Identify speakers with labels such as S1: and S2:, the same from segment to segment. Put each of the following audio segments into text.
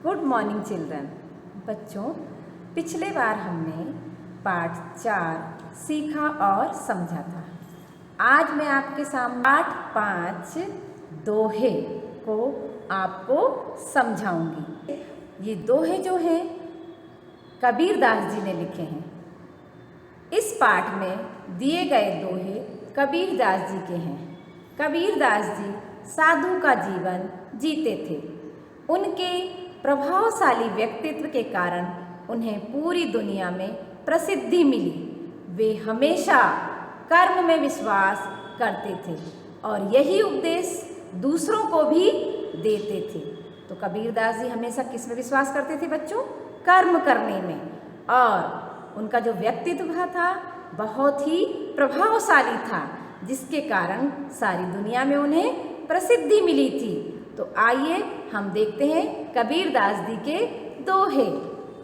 S1: Good morning children. बच्चों, पिछले बार हमने पाठ 4 सीखा और समझा था। आज मैं आपके सामने पाठ 5 दोहे को आपको समझाऊंगी। ये दोहे जो हैं कबीरदास जी ने लिखे हैं। इस पाठ में दिए गए दोहे कबीरदास जी के हैं। कबीरदास जी साधु का जीवन जीते थे। उनके प्रभावशाली व्यक्तित्व के कारण उन्हें पूरी दुनिया में प्रसिद्धि मिली। वे हमेशा कर्म में विश्वास करते थे और यही उपदेश दूसरों को भी देते थे। तो कबीरदास जी हमेशा किस में विश्वास करते थे बच्चों? कर्म करने में। और उनका जो व्यक्तित्व था बहुत ही प्रभावशाली था, जिसके कारण सारी दुनिया में उन्हें प्रसिद्धि मिली थी। तो आइए हम देखते हैं कबीरदास जी के दोहे।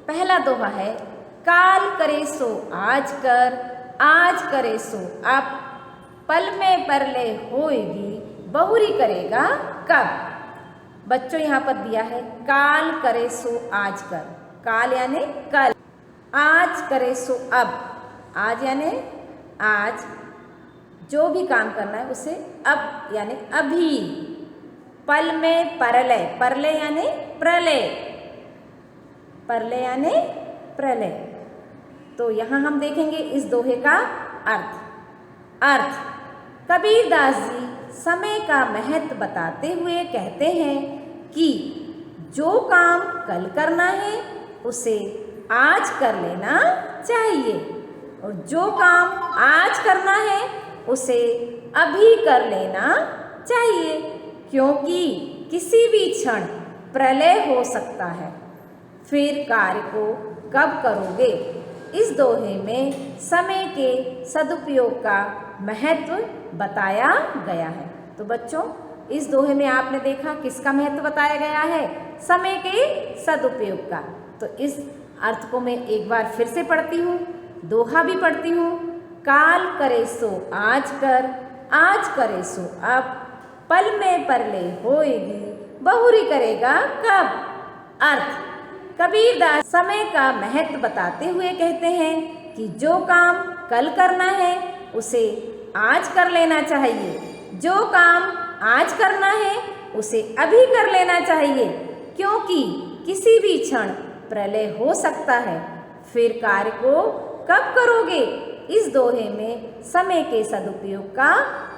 S1: पहला दोहा है, काल करे सो आज कर, आज करे सो अब, पल में परले होएगी, बहुरी करेगा कब। बच्चों यहाँ पर दिया है काल करे सो आज कर। काल यानी कल, आज करे सो अब। आज यानी आज जो भी काम करना है उसे अब यानी अभी। पल में परलय, परलय यानी प्रलय, परलय यानी प्रलय। तो यहाँ हम देखेंगे इस दोहे का अर्थ। कबीरदास जी समय का महत्व बताते हुए कहते हैं कि जो काम कल करना है उसे आज कर लेना चाहिए और जो काम आज करना है उसे अभी कर लेना चाहिए, क्योंकि किसी भी क्षण प्रलय हो सकता है। फिर कार्य को कब करोगे? इस दोहे में समय के सदुपयोग का महत्व बताया गया है। तो बच्चों, इस दोहे में आपने देखा किसका महत्व बताया गया है? समय के सदुपयोग का। तो इस अर्थ को मैं एक बार फिर से पढ़ती हूँ, दोहा भी पढ़ती हूँ। काल करे सो आज कर, आज करे सो अब, पल में परले होएगी, बहुरी करेगा कब। अर्थ, कबीरदास समय का महत्व बताते हुए कहते हैं कि जो काम कल करना है उसे आज कर लेना चाहिए, जो काम आज करना है उसे अभी कर लेना चाहिए, क्योंकि किसी भी क्षण प्रलय हो सकता है। फिर कार्य को कब करोगे? इस दोहे में समय के सदुपयोग का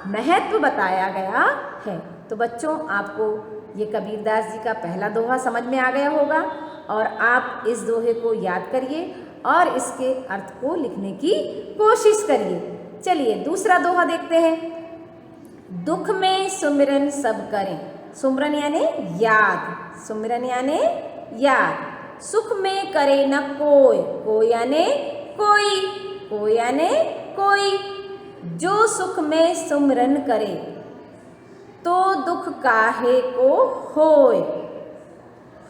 S1: महत्व बताया गया है। तो बच्चों, आपको ये कबीरदास जी का पहला दोहा समझ में आ गया होगा और आप इस दोहे को याद करिए और इसके अर्थ को लिखने की कोशिश करिए। चलिए दूसरा दोहा देखते हैं। दुख में सुमिरन सब करें। सुमिरन यानी याद, सुमिरन यानी याद। सुख में करे न कोई, कोई यानी कोई, कोई यानी कोई। जो सुख में सुमिरन करे तो दुख काहे को होय,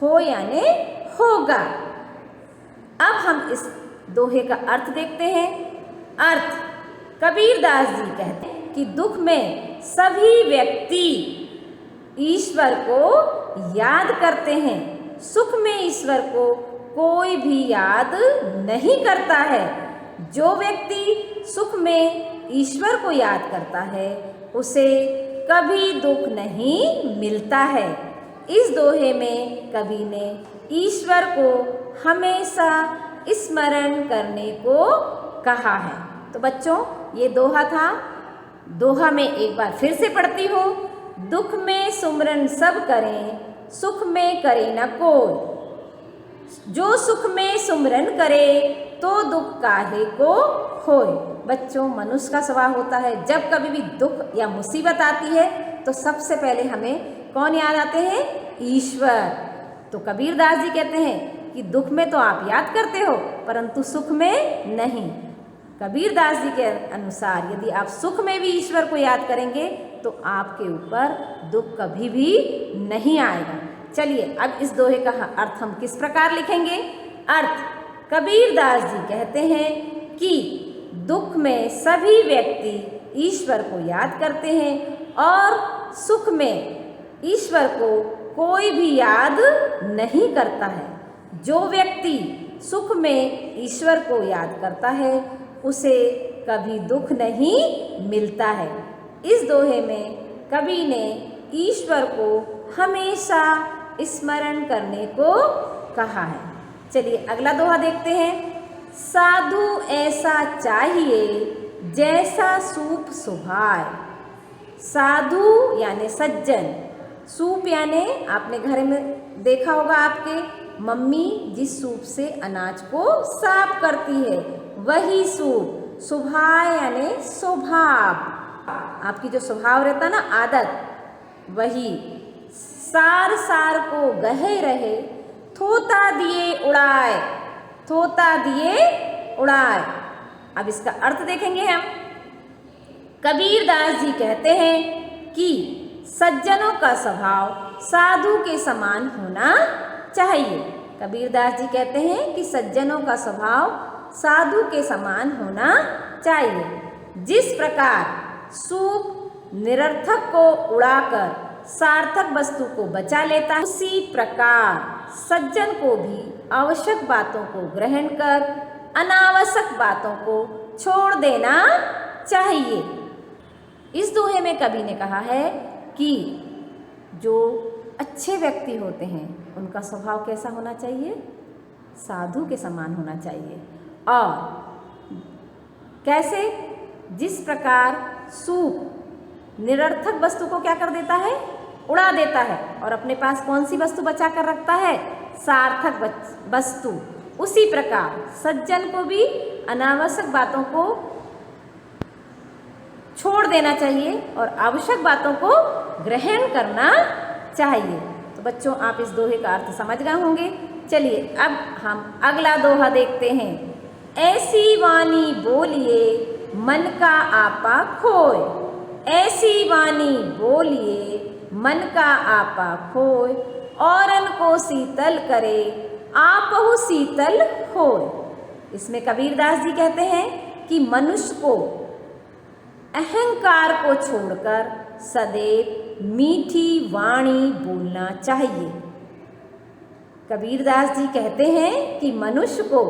S1: हो यानी होगा। अब हम इस दोहे का अर्थ देखते हैं। अर्थ, कबीरदास जी कहते हैं कि दुख में सभी व्यक्ति ईश्वर को याद करते हैं, सुख में ईश्वर को कोई भी याद नहीं करता है। जो व्यक्ति सुख में ईश्वर को याद करता है उसे कभी दुख नहीं मिलता है। इस दोहे में कवि ने ईश्वर को हमेशा स्मरण करने को कहा है। तो बच्चों, ये दोहा था। दोहा में एक बार फिर से पढ़ती हूँ। दुख में सुमरन सब करें, सुख में करे न कोई। जो सुख में सुमरन करे तो दुख काहे को होय। बच्चों, मनुष्य का स्वभाव होता है जब कभी भी दुख या मुसीबत आती है तो सबसे पहले हमें कौन याद आते हैं? ईश्वर। तो कबीरदास जी कहते हैं कि दुख में तो आप याद करते हो परंतु सुख में नहीं। कबीरदास जी के अनुसार यदि आप सुख में भी ईश्वर को याद करेंगे तो आपके ऊपर दुख कभी भी नहीं आएगा। चलिए अब इस दोहे का अर्थ हम किस प्रकार लिखेंगे? अर्थ, कबीरदास जी कहते हैं कि दुख में सभी व्यक्ति ईश्वर को याद करते हैं और सुख में ईश्वर को कोई भी याद नहीं करता है। जो व्यक्ति सुख में ईश्वर को याद करता है उसे कभी दुख नहीं मिलता है। इस दोहे में कवि ने ईश्वर को हमेशा स्मरण करने को कहा है। चलिए अगला दोहा देखते हैं। साधु ऐसा चाहिए जैसा सूप सुभाए। साधु यानी सज्जन, सूप यानी आपने घर में देखा होगा आपके मम्मी जिस सूप से अनाज को साफ करती है वही सूप। सुभाए यानी स्वभाव, आपकी जो स्वभाव रहता ना आदत, वही। सार सार को गहे रहे थोता दिए उड़ाए। थोता दिए उड़ाए। अब इसका अर्थ देखेंगे हम। कबीरदास जी कहते हैं कि सज्जनों का स्वभाव साधु के समान होना चाहिए। कबीरदास जी कहते हैं कि सज्जनों का स्वभाव साधु के समान होना चाहिए। जिस प्रकार सूप निरर्थक को उड़ाकर सार्थक वस्तु को बचा लेता है, उसी प्रकार सज्जन को भी आवश्यक बातों को ग्रहण कर अनावश्यक बातों को छोड़ देना चाहिए। इस दोहे में कवि ने कहा है कि जो अच्छे व्यक्ति होते हैं उनका स्वभाव कैसा होना चाहिए? साधु के समान होना चाहिए। और कैसे? जिस प्रकार सूप निरर्थक वस्तु को क्या कर देता है? उड़ा देता है, और अपने पास कौन सी वस्तु बचा कर रखता है? सार्थक वस्तु। उसी प्रकार सज्जन को भी अनावश्यक बातों को छोड़ देना चाहिए और आवश्यक बातों को ग्रहण करना चाहिए। तो बच्चों, आप इस दोहे का अर्थ समझ गए होंगे। चलिए अब हम अगला दोहा देखते हैं। ऐसी वाणी बोलिए मन का आपा खोए। ऐसी वाणी बोलिए मन का आपा खोए, औरन को शीतल करे आपहु शीतल होए। इसमें कबीरदास जी कहते हैं कि मनुष्य को अहंकार को छोड़कर सदैव मीठी वाणी बोलना चाहिए। कबीरदास जी कहते हैं कि मनुष्य को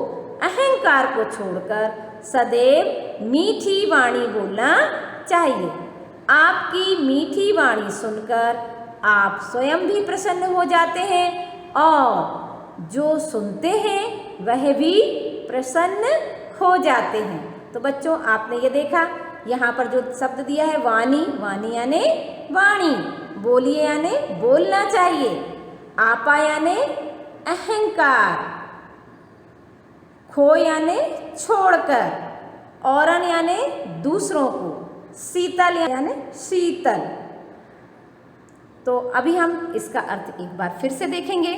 S1: अहंकार को छोड़कर सदैव मीठी वाणी बोलना चाहिए। आपकी मीठी वाणी सुनकर आप स्वयं भी प्रसन्न हो जाते हैं और जो सुनते हैं वह भी प्रसन्न हो जाते हैं। तो बच्चों, आपने ये देखा यहाँ पर जो शब्द दिया है वाणी, वाणी यानी वाणी, बोलिए यानी बोलना चाहिए, आपा यानी अहंकार, खो यानी छोड़कर, औरन यानी दूसरों को, शीतल यानी शीतल। तो अभी हम इसका अर्थ एक बार फिर से देखेंगे।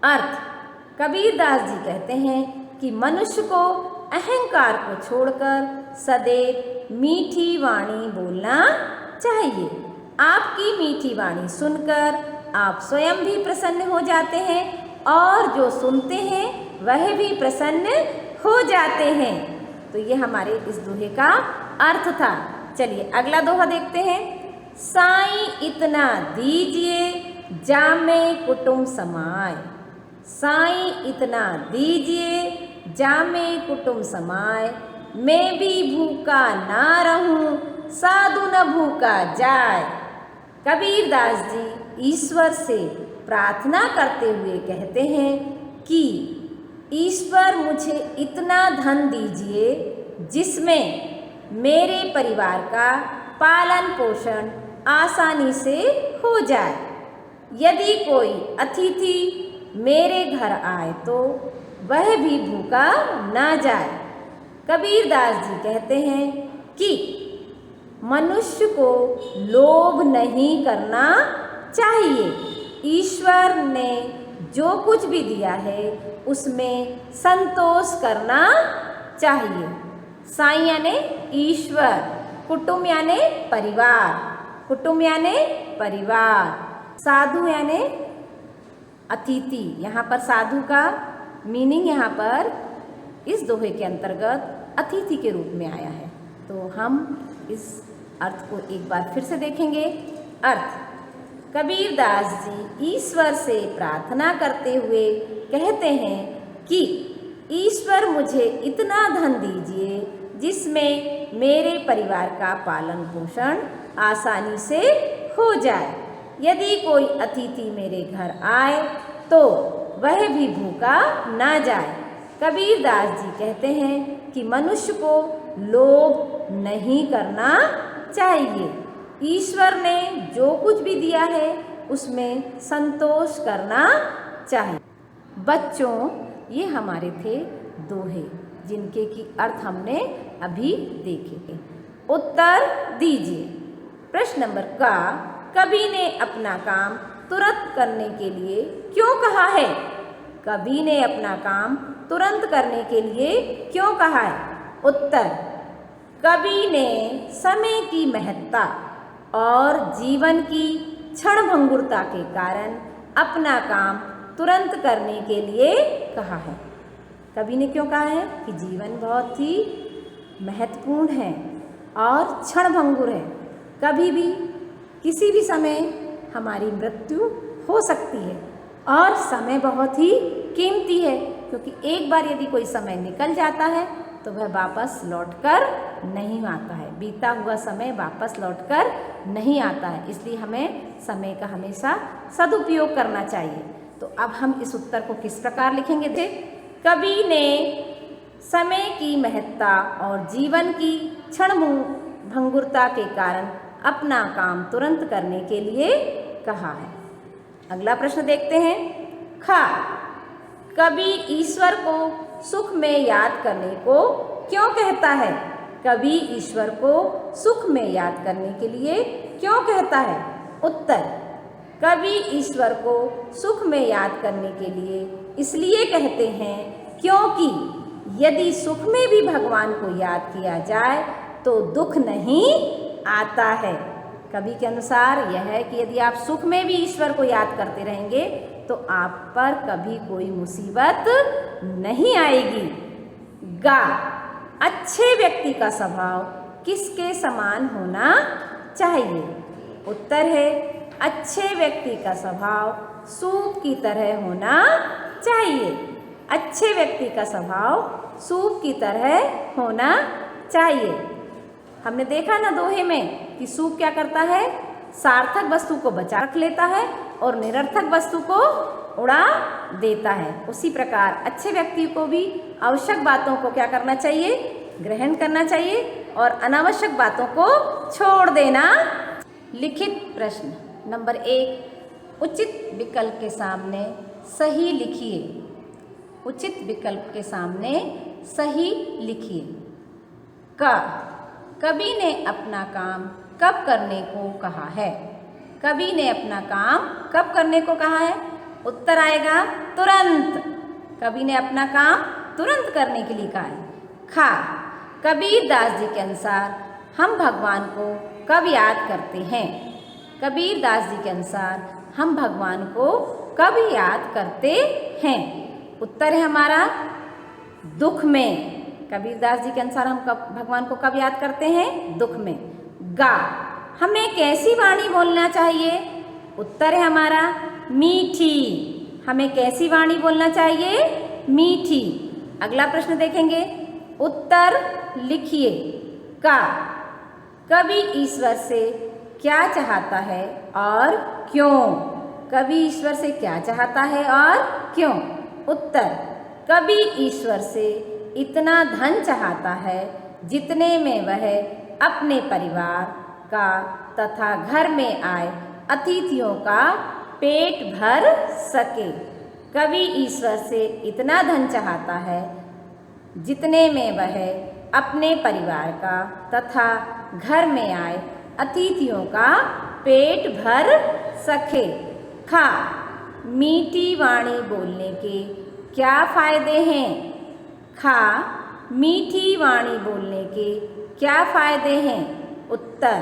S1: अर्थ, कबीरदास जी कहते हैं कि मनुष्य को अहंकार को छोड़कर सदैव मीठी वाणी बोलना चाहिए। आपकी मीठी वाणी सुनकर आप स्वयं भी प्रसन्न हो जाते हैं और जो सुनते हैं वह भी प्रसन्न हो जाते हैं। तो ये हमारे इस दोहे का अर्थ था। चलिए अगला दोहा देखते हैं। साईं इतना दीजिए जामे कुटुंब समाए। साईं इतना दीजिए जामे कुटुंब समाए, मैं भी भूखा ना रहूं साधु न भूखा जाए। कबीरदास जी ईश्वर से प्रार्थना करते हुए कहते हैं कि ईश्वर मुझे इतना धन दीजिए जिसमें मेरे परिवार का पालन पोषण आसानी से हो जाए। यदि कोई अतिथि मेरे घर आए तो वह भी भूखा ना जाए। कबीरदास जी कहते हैं कि मनुष्य को लोभ नहीं करना चाहिए। ईश्वर ने जो कुछ भी दिया है उसमें संतोष करना चाहिए। साईं यानी ईश्वर, कुटुंब यानी परिवार, कुटुंब यानी परिवार, साधु यानी अतिथि। यहाँ पर साधु का मीनिंग यहाँ पर इस दोहे के अंतर्गत अतिथि के रूप में आया है। तो हम इस अर्थ को एक बार फिर से देखेंगे। अर्थ, कबीरदास जी ईश्वर से प्रार्थना करते हुए कहते हैं कि ईश्वर मुझे इतना धन दीजिए जिसमें मेरे परिवार का पालन पोषण आसानी से हो जाए। यदि कोई अतिथि मेरे घर आए तो वह भी भूखा ना जाए। कबीरदास जी कहते हैं कि मनुष्य को लोभ नहीं करना चाहिए। ईश्वर ने जो कुछ भी दिया है उसमें संतोष करना चाहिए। बच्चों, ये हमारे थे दोहे जिनके की अर्थ हमने अभी देखे। उत्तर दीजिए। प्रश्न नंबर का, कवि ने अपना काम तुरंत करने के लिए क्यों कहा है? कवि ने अपना काम तुरंत करने के लिए क्यों कहा है? उत्तर, कवि ने समय की महत्ता और जीवन की क्षणभंगुरता के कारण अपना काम तुरंत करने के लिए कहा है। कवि ने क्यों कहा है कि जीवन बहुत ही महत्वपूर्ण है और क्षणभंगुर है। कभी भी किसी भी समय हमारी मृत्यु हो सकती है और समय बहुत ही कीमती है, क्योंकि एक बार यदि कोई समय निकल जाता है तो वह वापस लौटकर नहीं आता है। बीता हुआ समय वापस लौटकर नहीं आता है, इसलिए हमें समय का हमेशा सदुपयोग करना चाहिए। तो अब हम इस उत्तर को किस प्रकार लिखेंगे? थे कवि ने समय की महत्ता और जीवन की क्षणभंगुरता के कारण अपना काम तुरंत करने के लिए कहा है। अगला प्रश्न देखते हैं। खा, कवि ईश्वर को सुख में याद करने को क्यों कहता है? कवि ईश्वर को सुख में याद करने के लिए क्यों कहता है? उत्तर, कवि ईश्वर को सुख में याद करने के लिए इसलिए कहते हैं क्योंकि यदि सुख में भी भगवान को याद किया जाए तो दुख नहीं आता है। कवि के अनुसार यह है कि यदि आप सुख में भी ईश्वर को याद करते रहेंगे तो आप पर कभी कोई मुसीबत नहीं आएगी। गा, अच्छे व्यक्ति का स्वभाव किसके समान होना चाहिए? उत्तर है, अच्छे व्यक्ति का स्वभाव सूप की तरह होना चाहिए। अच्छे व्यक्ति का स्वभाव सूप की तरह होना चाहिए। हमने देखा ना दोहे में कि सूप क्या करता है? सार्थक वस्तु को बचा रख लेता है और निरर्थक वस्तु को उड़ा देता है। उसी प्रकार अच्छे व्यक्ति को भी आवश्यक बातों को क्या करना चाहिए? ग्रहण करना चाहिए और अनावश्यक बातों को छोड़ देना। लिखित प्रश्न नंबर 1, उचित विकल्प के सामने सही लिखिए। उचित विकल्प के सामने सही लिखिए। क, कवि ने अपना काम कब करने को कहा है? कवि ने अपना काम कब करने को कहा है? उत्तर आएगा तुरंत। कवि ने अपना काम तुरंत करने के लिए कहा है। खा, कबीरदास जी के अनुसार हम भगवान को कब याद करते हैं? कबीरदास जी के अनुसार हम भगवान को कब याद करते हैं? उत्तर है हमारा दुख में। कबीरदास जी के अनुसार हम भगवान को कब याद करते हैं? दुख में। गा, हमें कैसी वाणी बोलना चाहिए? उत्तर है हमारा मीठी। हमें कैसी वाणी बोलना चाहिए? मीठी। अगला प्रश्न देखेंगे। उत्तर लिखिए। का, कवि ईश्वर से क्या चाहता है और क्यों? कवि ईश्वर से क्या चाहता है और क्यों? उत्तर, कवि ईश्वर से इतना धन चाहता है जितने में वह अपने परिवार का तथा घर में आए अतिथियों का पेट भर सके। कवि ईश्वर से इतना धन चाहता है जितने में वह अपने परिवार का तथा घर में आए अतिथियों का पेट भर सके। खा, मीठी वाणी बोलने के क्या फायदे हैं? खा, मीठी वाणी बोलने के क्या फायदे हैं? उत्तर,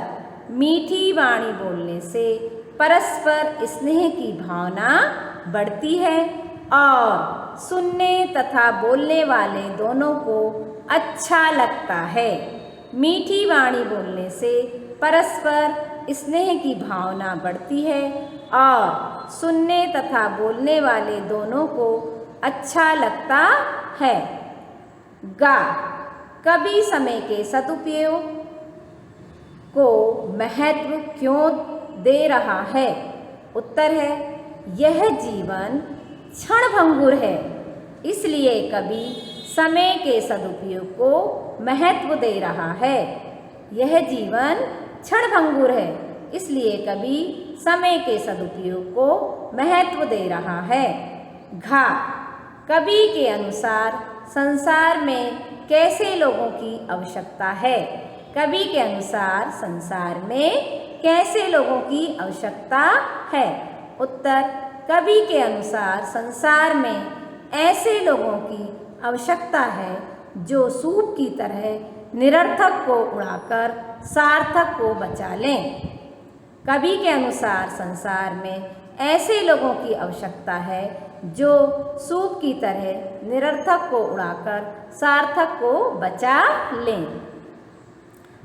S1: मीठी वाणी बोलने से परस्पर स्नेह की भावना बढ़ती है और सुनने तथा बोलने वाले दोनों को अच्छा लगता है। मीठी वाणी बोलने से परस्पर स्नेह की भावना बढ़ती है और सुनने तथा बोलने वाले दोनों को अच्छा लगता है। गा, कवि समय के सदुपयोग को महत्व क्यों दे रहा है? उत्तर है, यह जीवन क्षणभंगुर है, इसलिए कवि समय के सदुपयोग को महत्व दे रहा है। यह जीवन क्षणभंगुर है, इसलिए कवि समय के सदुपयोग को महत्व दे रहा है। घा, कवि के अनुसार संसार में कैसे लोगों की आवश्यकता है? कवि के अनुसार संसार में कैसे लोगों की आवश्यकता है? उत्तर, कवि के अनुसार संसार में ऐसे लोगों की आवश्यकता है जो सूप की तरह निरर्थक को उड़ाकर सार्थक को बचा लें। कवि के अनुसार संसार में ऐसे लोगों की आवश्यकता है जो सूप की तरह निरर्थक को उड़ाकर सार्थक को बचा लें।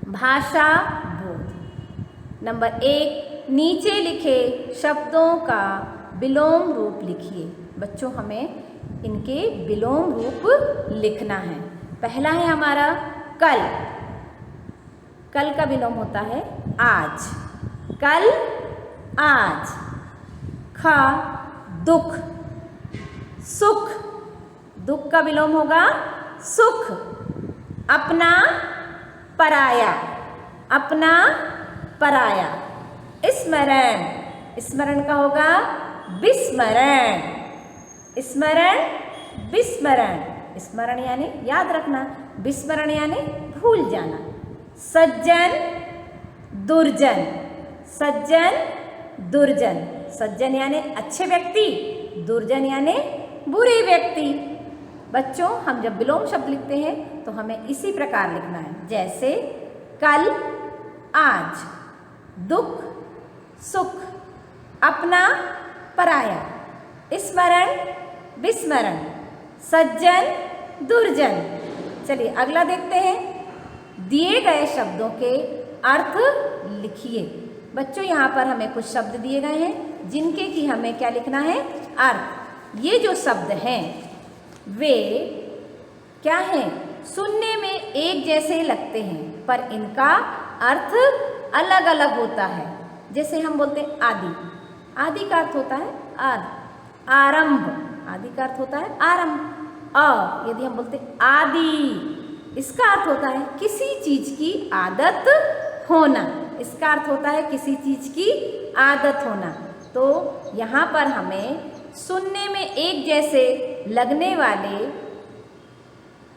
S1: भाषा बोध। नंबर 1, नीचे लिखे शब्दों का विलोम रूप लिखिए। बच्चों, हमें इनके विलोम रूप लिखना है। पहला है हमारा कल। कल का विलोम होता है आज। कल, आज। ख, दुख। सुख, दुख का विलोम होगा सुख। अपना, पराया। अपना, पराया। स्मरण, स्मरण का होगा विस्मरण। स्मरण, विस्मरण। स्मरण यानी याद रखना, विस्मरण यानी भूल जाना। सज्जन, दुर्जन। सज्जन, दुर्जन। सज्जन यानी अच्छे व्यक्ति, दुर्जन यानी बुरे व्यक्ति। बच्चों, हम जब विलोम शब्द लिखते हैं तो हमें इसी प्रकार लिखना है, जैसे कल, आज। दुख, सुख। अपना, पराया। स्मरण, विस्मरण। सज्जन, दुर्जन। चलिए अगला देखते हैं। दिए गए शब्दों के अर्थ लिखिए। बच्चों, यहाँ पर हमें कुछ शब्द दिए गए हैं जिनके कि हमें क्या लिखना है? अर्थ। ये जो शब्द हैं वे क्या हैं? सुनने में एक जैसे लगते हैं पर इनका अर्थ अलग अलग होता है। जैसे हम बोलते हैं आदि। आदि का अर्थ होता है आदि। आरंभ, आदि का अर्थ होता है आरंभ। यदि हम बोलते आदि, इसका अर्थ होता है किसी चीज की आदत होना। इसका अर्थ होता है किसी चीज की आदत होना। तो यहाँ पर हमें सुनने में एक जैसे लगने वाले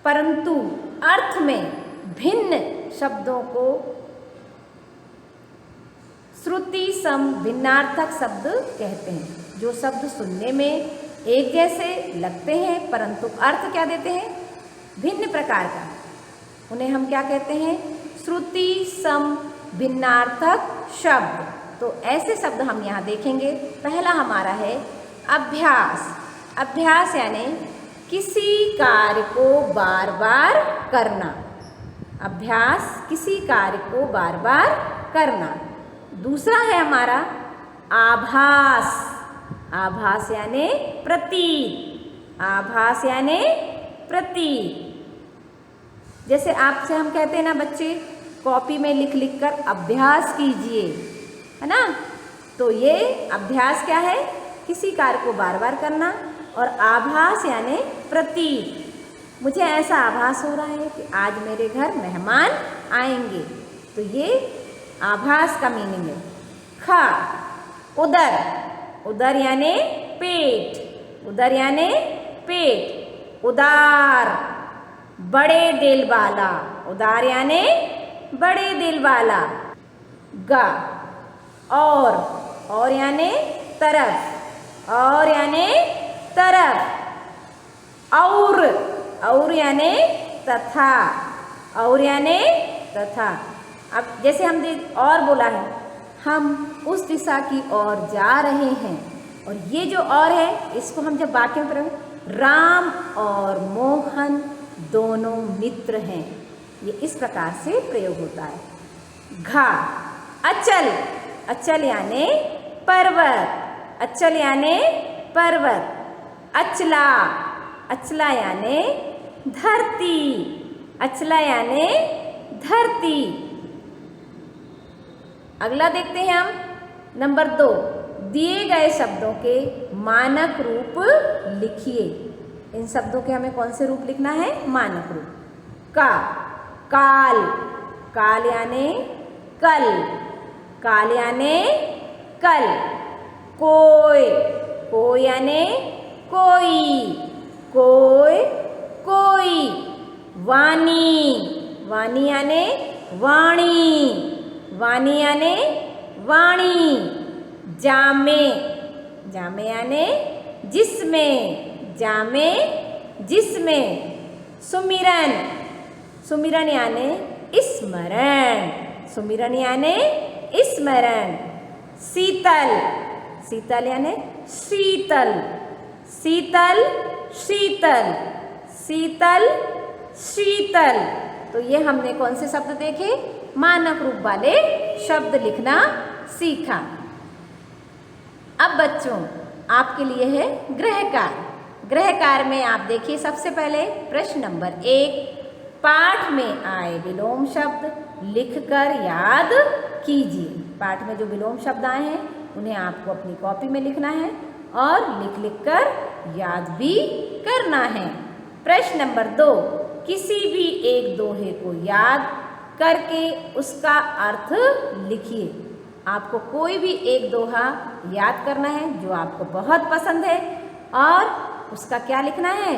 S1: परंतु अर्थ में भिन्न शब्दों को श्रुति सम भिन्नार्थक शब्द कहते हैं। जो शब्द सुनने में एक जैसे लगते हैं परंतु अर्थ क्या देते हैं? भिन्न प्रकार का, उन्हें हम क्या कहते हैं? श्रुति सम भिन्नार्थक शब्द। तो ऐसे शब्द हम यहाँ देखेंगे। पहला हमारा है अभ्यास। अभ्यास यानी किसी कार्य को बार बार करना। अभ्यास, किसी कार्य को बार बार करना। दूसरा है हमारा आभास। आभास यानी प्रतीक। आभास यानी प्रतीक। जैसे आपसे हम कहते हैं ना बच्चे, कॉपी में लिख लिख कर अभ्यास कीजिए, है ना? तो ये अभ्यास क्या है? किसी कार्य को बार बार करना। और आभास यानी प्रतीक। मुझे ऐसा आभास हो रहा है कि आज मेरे घर मेहमान आएंगे। तो ये आभास का मीनिंग है। ख, उदर। उदर यानी पेट। उदर यानी पेट। उदार, बड़े दिल वाला। उदार यानी बड़े दिल वाला। ग, और यानी तरफ। और यानी तरफ। और यानी तथा। और यानी तथा। अब जैसे हम और बोला है, हम उस दिशा की ओर जा रहे हैं। और ये जो और है, इसको हम जब वाक्य में प्रयोग, राम और मोहन दोनों मित्र हैं, ये इस प्रकार से प्रयोग होता है। घा, अचल। अचल यानी पर्वत। अचल यानी पर्वत। अचला, अचला यानी धरती। अचला यानी धरती। अगला देखते हैं हम नंबर 2, दिए गए शब्दों के मानक रूप लिखिए। इन शब्दों के हमें कौन से रूप लिखना है? मानक रूप। का, काल, काल यानी कल। काल यानी कल। कोय, कोय यानी कोई। कोय, कोई। वाणी, वाणी यानी वाणी। वाणी यानी वाणी। जामे, जामे यानी जिसमें। जामे, जिसमें। सुमिरन, सुमिरन यानी स्मरण। सुमिरन यानी स्मरण। शीतल, शीतल यानी शीतल। शीतल, शीतल। शीतल, शीतल। तो ये हमने कौन से शब्द देखे? मानक रूप वाले शब्द लिखना सीखा। अब बच्चों आपके लिए है गृह कार्य। गृह कार्य में आप देखिए सबसे पहले प्रश्न नंबर 1, पाठ में आए विलोम शब्द लिखकर याद कीजिए। पाठ में जो विलोम शब्द आए हैं उन्हें आपको अपनी कॉपी में लिखना है और लिख लिख कर याद भी करना है। प्रश्न नंबर 2, किसी भी एक दोहे को याद करके उसका अर्थ लिखिए। आपको कोई भी एक दोहा याद करना है जो आपको बहुत पसंद है और उसका क्या लिखना है?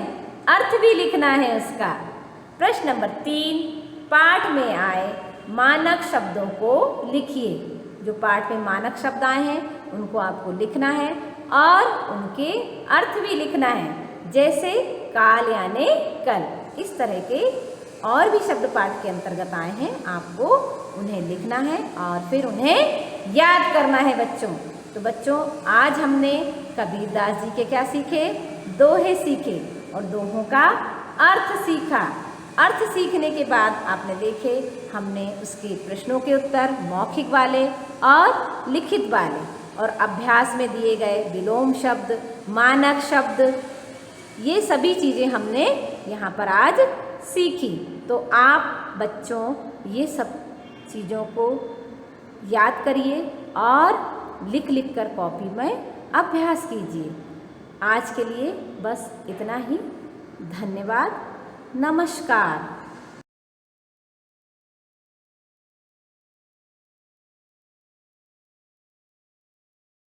S1: अर्थ भी लिखना है उसका। प्रश्न नंबर 3, पाठ में आए मानक शब्दों को लिखिए। जो पाठ में मानक शब्द आए हैं उनको आपको लिखना है और उनके अर्थ भी लिखना है। जैसे काल यानी कल। इस तरह के और भी शब्द पाठ के अंतर्गत आए हैं, आपको उन्हें लिखना है और फिर उन्हें याद करना है बच्चों। तो बच्चों आज हमने कबीरदास जी के क्या सीखे? दोहे सीखे और दोहों का अर्थ सीखा। अर्थ सीखने के बाद आपने देखे हमने उसके प्रश्नों के उत्तर मौखिक वाले और लिखित वाले और अभ्यास में दिए गए विलोम शब्द, मानक शब्द, ये सभी चीज़ें हमने यहाँ पर आज सीखी। तो आप बच्चों ये सब चीज़ों को याद करिए और लिख लिख कर कॉपी में अभ्यास कीजिए। आज के लिए बस इतना ही। धन्यवाद। नमस्कार।